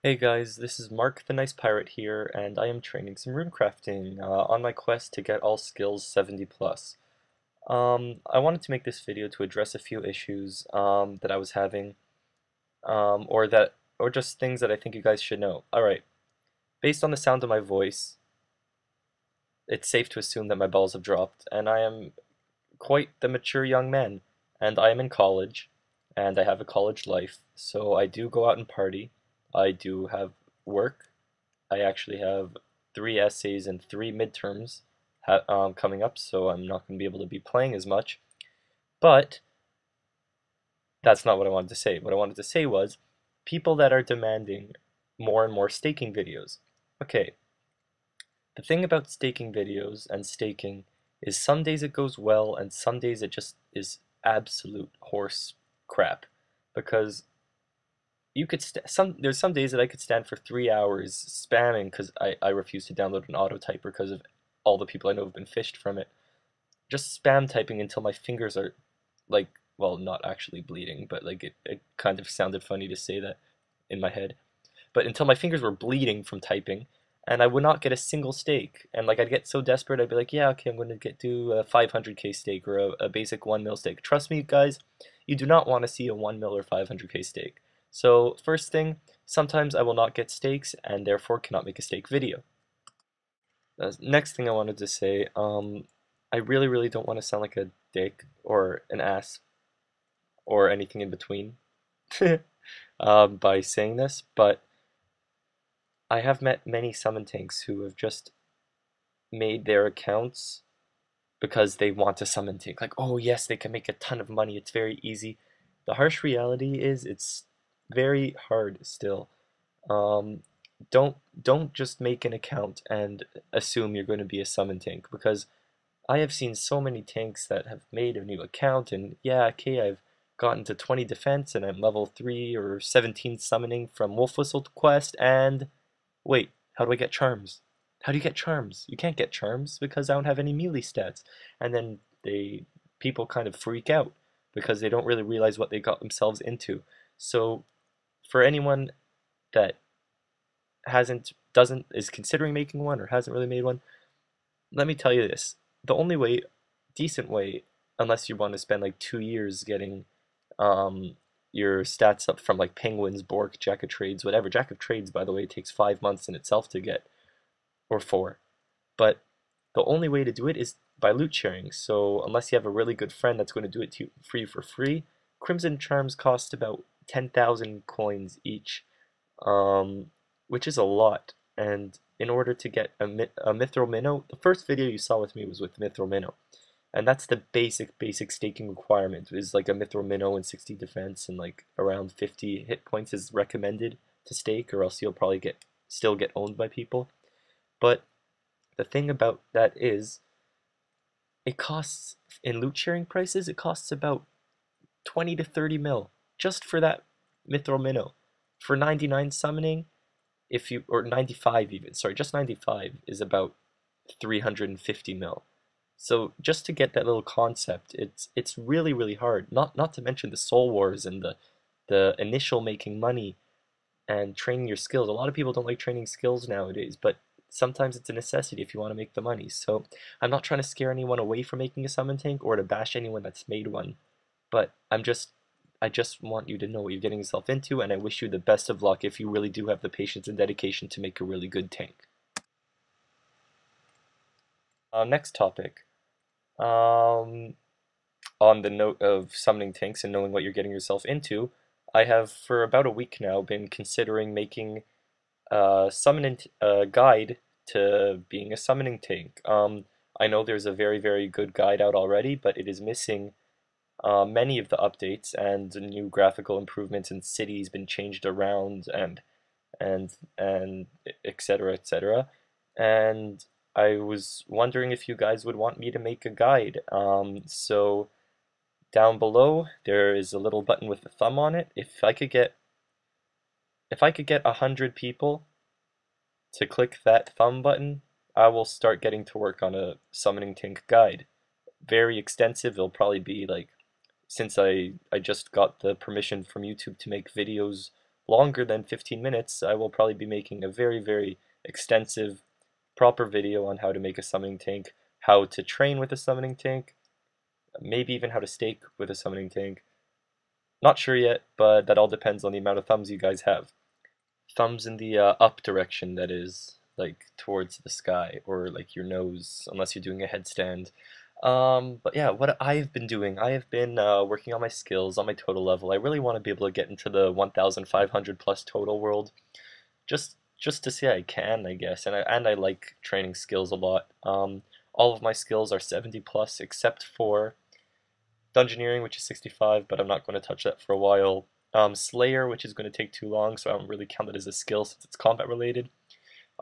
Hey guys, this is Mark the Nice Pirate here, and I am training some runecrafting on my quest to get all skills 70 plus. I wanted to make this video to address a few issues that I was having, or just things that I think you guys should know. Alright, based on the sound of my voice, it's safe to assume that my balls have dropped, and I am quite the mature young man, and I am in college, and I have a college life, so I do go out and party, I do have work. I actually have three essays and three midterms coming up, so I'm not going to be able to be playing as much. But that's not what I wanted to say. What I wanted to say was people that are demanding more and more staking videos. Okay, the thing about staking videos and staking is some days it goes well and some days it just is absolute horse crap because there's some days that I could stand for 3 hours spamming because I refuse to download an auto typer because of all the people I know have been fished from it. Just spam typing until my fingers are like, well, not actually bleeding, but like it kind of sounded funny to say that in my head. But until my fingers were bleeding from typing, and I would not get a single stake. And like I'd get so desperate, I'd be like, yeah, okay, I'm going to do a 500k stake or a basic 1 mil stake. Trust me, guys, you do not want to see a 1 mil or 500k stake. So first thing, sometimes I will not get stakes and therefore cannot make a stake video. Next thing I wanted to say, I really don't want to sound like a dick or an ass or anything in between by saying this, but I have met many summon tanks who have just made their accounts because they want to summon tank. Like, oh yes, they can make a ton of money. It's very easy. The harsh reality is it's very hard still. Um, don't just make an account and assume you're going to be a summon tank because I have seen so many tanks that have made a new account and yeah, okay, I've gotten to 20 defense and I'm level 3 or 17 summoning from Wolf Whistle quest and wait, how do I get charms? How do you get charms? You can't get charms because I don't have any melee stats. And then people kind of freak out because they don't really realize what they got themselves into. So for anyone that hasn't doesn't is considering making one or hasn't really made one, let me tell you this. The only way, decent way, unless you want to spend like 2 years getting um, your stats up from like Penguins, Bork, Jack of Trades, whatever. Jack of Trades, by the way, takes 5 months in itself to get, or four. But the only way to do it is by loot sharing. So unless you have a really good friend that's going to do it to you for free, Crimson Charms cost about 10,000 coins each, um, which is a lot. And in order to get a Mithril Minnow, the first video you saw with me was with Mithril Minnow. And that's the basic staking requirement is like a Mithril Minnow and 60 defense and like around 50 hit points is recommended to stake or else you'll probably still get owned by people. But the thing about that is it costs in loot sharing prices, it costs about 20 to 30 mil just for that Mithril Minnow. For 99 summoning, if you or 95 even, sorry, just 95 is about 350 mil. So just to get that little concept, it's really hard. Not to mention the soul wars and the initial making money and training your skills. A lot of people don't like training skills nowadays, but sometimes it's a necessity if you want to make the money. So I'm not trying to scare anyone away from making a summon tank or to bash anyone that's made one, but I just want you to know what you're getting yourself into, and I wish you the best of luck if you really do have the patience and dedication to make a really good tank. Next topic. Um, on the note of summoning tanks and knowing what you're getting yourself into, I have for about a week now been considering making a summoning guide to being a summoning tank. I know there's a very good guide out already, but it is missing many of the updates and the new graphical improvements and cities been changed around and etc etc. And I was wondering if you guys would want me to make a guide. So down below there is a little button with a thumb on it. If I could get 100 people to click that thumb button, I will start getting to work on a summoning tank guide. Very extensive. It'll probably be like, since I just got the permission from YouTube to make videos longer than 15 minutes, I will probably be making a very, very extensive, proper video on how to make a summoning tank, how to train with a summoning tank, maybe even how to stake with a summoning tank. Not sure yet, but that all depends on the amount of thumbs you guys have. Thumbs in the up direction, that is, like towards the sky, or like your nose, unless you're doing a headstand. But yeah, what I've been doing, I have been working on my skills, on my total level. I really want to be able to get into the 1,500 plus total world, just to see I can, I guess. And I like training skills a lot. All of my skills are 70 plus, except for Dungeoneering, which is 65, but I'm not going to touch that for a while. Slayer, which is going to take too long, so I don't really count it as a skill since it's combat related.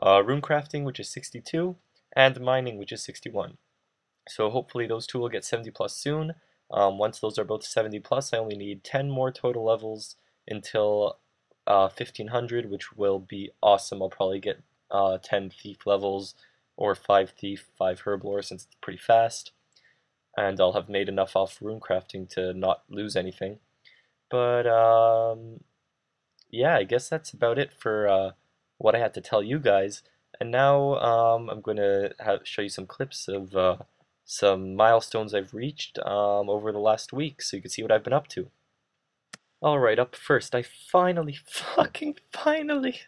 Runecrafting, which is 62, and mining, which is 61. So hopefully those two will get 70 plus soon. Once those are both 70 plus, I only need 10 more total levels until 1500, which will be awesome. I'll probably get 10 thief levels, or 5 thief, 5 herblore, since it's pretty fast. And I'll have made enough off runecrafting to not lose anything. But yeah, I guess that's about it for what I had to tell you guys. And now I'm going to show you some clips of some milestones I've reached over the last week, so you can see what I've been up to. Alright, up first, I finally, fucking finally,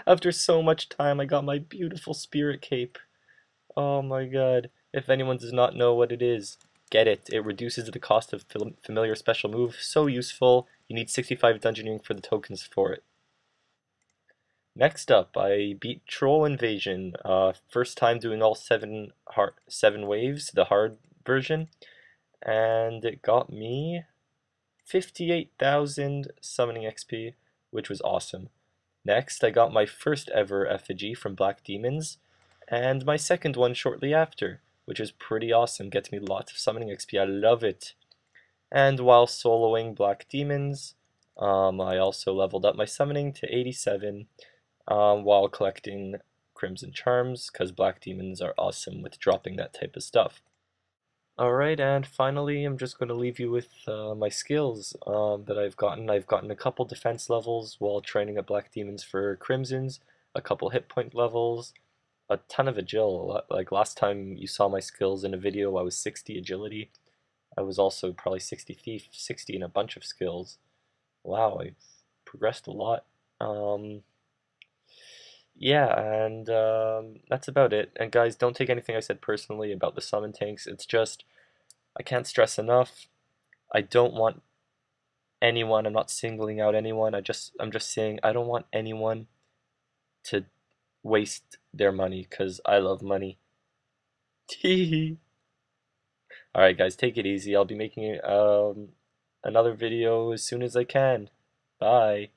after so much time, I got my beautiful spirit cape. Oh my god. If anyone does not know what it is, get it. It reduces the cost of familiar special move. So useful. You need 65 dungeoneering for the tokens for it. Next up, I beat Troll Invasion. First time doing all seven waves, the hard version. And it got me 58,000 summoning XP, which was awesome. Next, I got my first ever effigy from Black Demons, and my second one shortly after, which is pretty awesome. Gets me lots of summoning XP. I love it. And while soloing Black Demons, I also leveled up my summoning to 87 while collecting Crimson Charms, because Black Demons are awesome with dropping that type of stuff. Alright, and finally I'm just going to leave you with my skills that I've gotten. I've gotten a couple defense levels while training at Black Demons for Crimsons, a couple hit point levels, a ton of agility. Like last time you saw my skills in a video, I was 60 agility. I was also probably 60 thief, 60 in a bunch of skills. Wow, I've progressed a lot. Yeah, and that's about it. And guys, don't take anything I said personally about the summon tanks. It's just, I can't stress enough. I don't want anyone, I'm not singling out anyone. I'm just saying I don't want anyone to waste their money, because I love money. Teehee. Alright guys, take it easy. I'll be making another video as soon as I can. Bye.